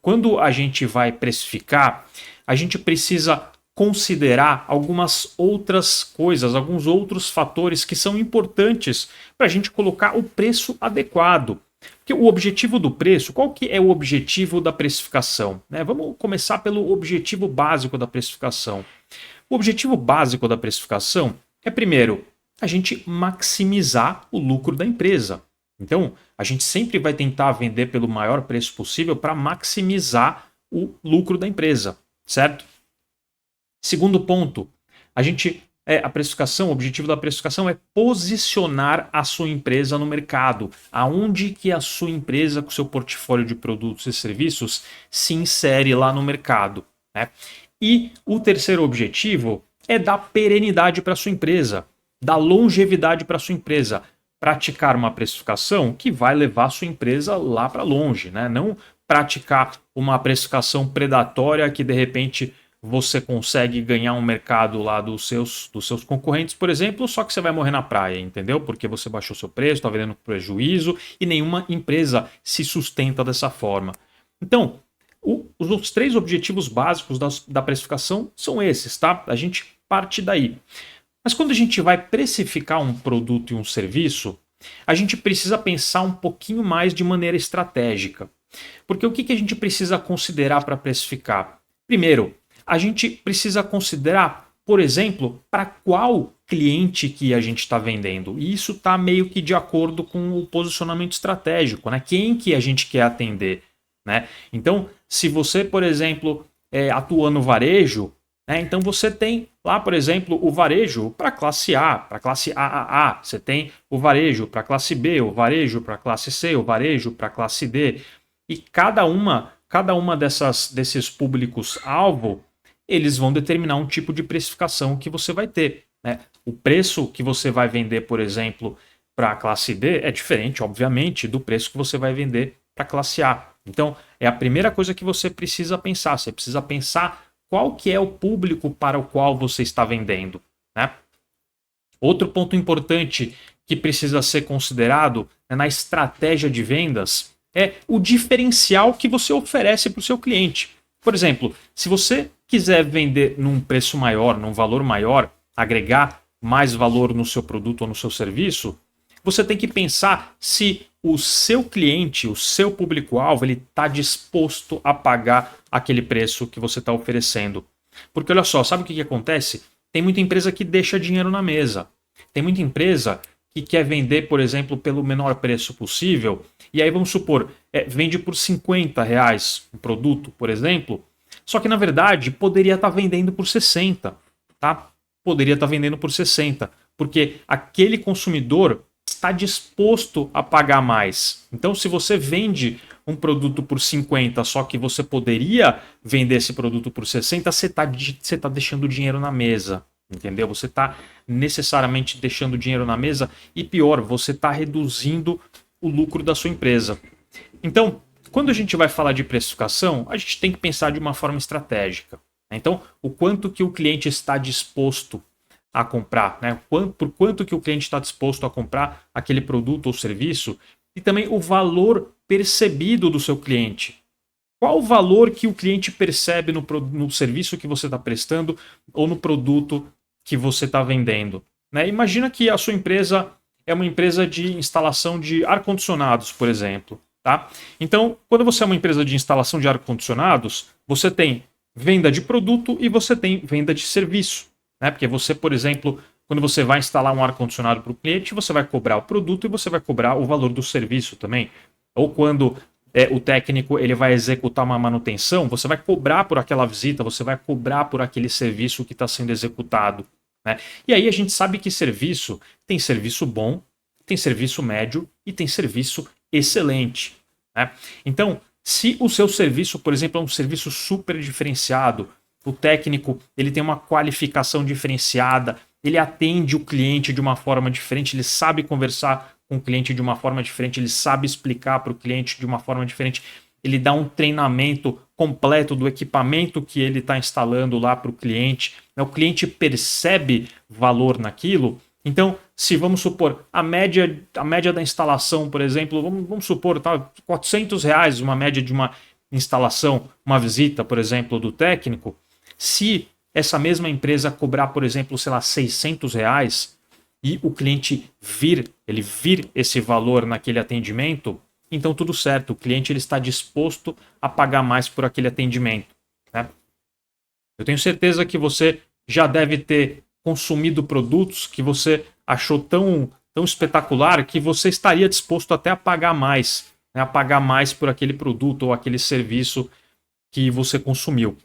quando a gente vai precificar, a gente precisa considerar algumas outras coisas, alguns outros fatores que são importantes para a gente colocar o preço adequado. Porque o objetivo do preço, qual que é o objetivo da precificação? Né? Vamos começar pelo objetivo básico da precificação. O objetivo básico da precificação é, primeiro, a gente maximizar o lucro da empresa. Então, a gente sempre vai tentar vender pelo maior preço possível para maximizar o lucro da empresa, certo? Segundo ponto, a precificação, o objetivo da precificação é posicionar a sua empresa no mercado, aonde que a sua empresa, com seu portfólio de produtos e serviços, se insere lá no mercado, né? E o terceiro objetivo é dar perenidade para a sua empresa, dar longevidade para a sua empresa, praticar uma precificação que vai levar a sua empresa lá para longe, né? Não praticar uma precificação predatória que de repente você consegue ganhar um mercado lá dos seus concorrentes, por exemplo, só que você vai morrer na praia, entendeu? Porque você baixou seu preço, está vendendo com prejuízo e nenhuma empresa se sustenta dessa forma. Então, os três objetivos básicos da precificação são esses, tá? A gente parte daí. Mas quando a gente vai precificar um produto e um serviço, a gente precisa pensar um pouquinho mais de maneira estratégica. Porque o que a gente precisa considerar para precificar? Primeiro, a gente precisa considerar, por exemplo, para qual cliente que a gente está vendendo. E isso está meio que de acordo com o posicionamento estratégico, né? Quem que a gente quer atender, né? Então, se você, por exemplo, atua no varejo, né? Então você tem lá, por exemplo, o varejo para classe A, para classe AAA. Você tem o varejo para classe B, o varejo para classe C, o varejo para classe D. E cada uma desses públicos-alvo, eles vão determinar um tipo de precificação que você vai ter, né? O preço que você vai vender, por exemplo, para a classe D é diferente, obviamente, do preço que você vai vender para a classe A. Então, é a primeira coisa que você precisa pensar. Você precisa pensar qual que é o público para o qual você está vendendo, né? Outro ponto importante que precisa ser considerado, né, na estratégia de vendas é o diferencial que você oferece para o seu cliente. Por exemplo, se você quiser vender num preço maior, num valor maior, agregar mais valor no seu produto ou no seu serviço, você tem que pensar se o seu cliente, o seu público-alvo, ele está disposto a pagar aquele preço que você está oferecendo. Porque olha só, sabe o que acontece? Tem muita empresa que deixa dinheiro na mesa. Tem muita empresa que quer vender, por exemplo, pelo menor preço possível. E aí vamos supor, vende por R$ 50 um produto, por exemplo. Só que na verdade poderia estar vendendo por 60, tá? Poderia estar vendendo por 60, porque aquele consumidor está disposto a pagar mais. Então, se você vende um produto por 50, só que você poderia vender esse produto por 60, você tá deixando dinheiro na mesa, entendeu? Você está necessariamente deixando dinheiro na mesa e pior, você está reduzindo o lucro da sua empresa. Então, quando a gente vai falar de precificação, a gente tem que pensar de uma forma estratégica. Então, o quanto que o cliente está disposto a comprar, né? Por quanto que o cliente está disposto a comprar aquele produto ou serviço e também o valor percebido do seu cliente. Qual o valor que o cliente percebe no serviço que você está prestando ou no produto que você está vendendo, né? Imagina que a sua empresa é uma empresa de instalação de ar-condicionados, por exemplo. Tá? Então, quando você é uma empresa de instalação de ar-condicionados, você tem venda de produto e você tem venda de serviço, né? Porque você, por exemplo, quando você vai instalar um ar-condicionado para o cliente, você vai cobrar o produto e você vai cobrar o valor do serviço também. Ou quando o técnico ele vai executar uma manutenção, você vai cobrar por aquela visita, você vai cobrar por aquele serviço que está sendo executado, né? E aí a gente sabe que tem serviço bom, tem serviço médio e tem serviço excelente, né? Então, se o seu serviço, por exemplo, é um serviço super diferenciado, o técnico ele tem uma qualificação diferenciada, ele atende o cliente de uma forma diferente, ele sabe conversar com o cliente de uma forma diferente, ele sabe explicar para o cliente de uma forma diferente, ele dá um treinamento completo do equipamento que ele está instalando lá para o cliente, né? O cliente percebe valor naquilo. Então, se vamos supor, a média da instalação, por exemplo, vamos supor, tá, R$ 400, uma média instalação, uma visita, por exemplo, do técnico, se essa mesma empresa cobrar, por exemplo, sei lá, R$ 600 e o cliente vir esse valor naquele atendimento, então tudo certo, o cliente ele está disposto a pagar mais por aquele atendimento, né? Eu tenho certeza que você já deve ter consumido produtos que você achou tão espetacular que você estaria disposto até a pagar mais, né? A pagar mais por aquele produto ou aquele serviço que você consumiu.